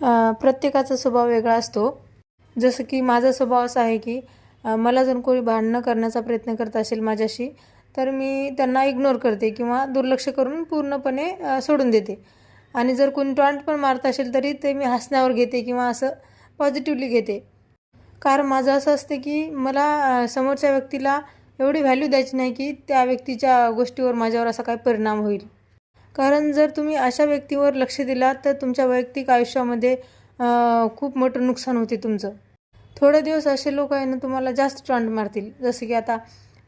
प्रत्येकाचा स्वभाव वेगळा असतो. जसं की माझा स्वभाव असा आहे की मला जर कोणी भांडणं करण्याचा प्रयत्न करत असेल माझ्याशी, तर मी त्यांना इग्नोर करते किंवा दुर्लक्ष करून पूर्णपणे सोडून देते. आणि जर कोणी टॉन्ट पण मारत असेल तरी ते मी हसण्यावर घेते किंवा असं पॉझिटिव्हली घेते. कारण माझं असं असते की मला समोरच्या व्यक्तीला एवढी व्हॅल्यू द्यायची नाही की त्या व्यक्तीच्या गोष्टीवर माझ्यावर असा काही परिणाम होईल. कारण जर तुम्ही अशा व्यक्तीवर लक्ष दिलात तर तुमच्या वैयक्तिक आयुष्यामध्ये खूप मोठं नुकसान होते तुमचं. थोडे दिवस असे लोक आहे ना तुम्हाला जास्त टॉन्ट मारतील. जसं की आता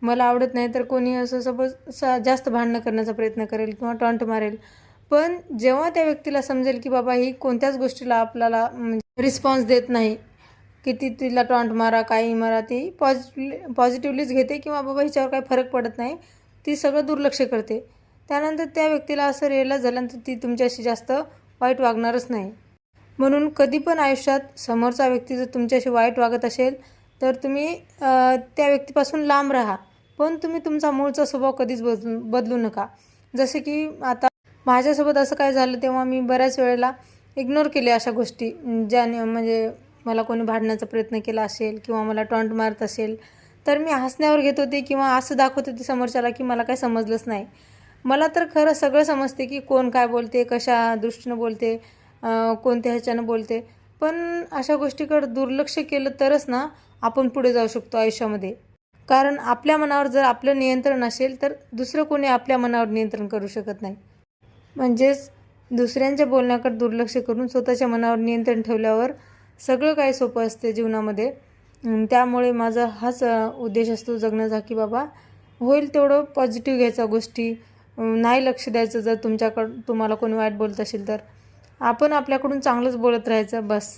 मला आवडत नाही तर कोणी असं सपोज जास्त भांडणं करण्याचा प्रयत्न करेल किंवा टॉन्ट मारेल. पण जेव्हा त्या व्यक्तीला समजेल की बाबा ही कोणत्याच गोष्टीला आपल्याला म्हणजे रिस्पॉन्स देत नाही, किती तिला टॉन्ट मारा काही मारा, ती पॉझिटिव्हलीच घेते किंवा बाबा हिच्यावर काही फरक पडत नाही, ती सगळं दुर्लक्ष करते. त्यानंतर त्या व्यक्तीला असं रिअलाईज झाल्यानंतर ती तुमच्याशी जास्त वाईट वागणारच नाही. म्हणून कधी पण आयुष्यात समोरचा व्यक्ती जर तुमच्याशी वाईट वागत असेल तर तुम्ही त्या व्यक्तीपासून लांब राहा. पण तुम्ही तुमचा मूळचा स्वभाव कधीच बदलू नका. जसे की आता माझ्यासोबत असं काय झालं तेव्हा मी बऱ्याच वेळेला इग्नोर केले अशा गोष्टी, ज्याने म्हणजे मला कोणी भांडण्याचा प्रयत्न केला असेल किंवा मला टॉन्ट मारत असेल तर मी हसण्यावर घेत होते किंवा असं दाखवत होते समोरच्याला की मला काही समजलंच नाही. मला तर खरं सगळं समजते की कोण काय बोलते, कशा दृष्टीनं बोलते, कोणत्या ह्याच्यानं बोलते. पण अशा गोष्टीकडे दुर्लक्ष केलं तरच ना आपण पुढे जाऊ शकतो आयुष्यामध्ये. कारण आपल्या मनावर जर आपलं नियंत्रण असेल तर दुसरं कोणी आपल्या मनावर नियंत्रण करू शकत नाही. म्हणजेच दुसऱ्यांच्या बोलण्याकडे दुर्लक्ष करून स्वतःच्या मनावर नियंत्रण ठेवल्यावर सगळं काही सोपं असते जीवनामध्ये. त्यामुळे माझा हाच उद्देश असतो जगण्याचा की बाबा होईल तेवढं पॉझिटिव्ह घ्यायचा गोष्टी, नाही लक्ष द्यायचं. जर तुम्हाला कोणी वाईट बोलत असेल तर आपण आपल्याकडून चांगलंच बोलत राहायचं बस.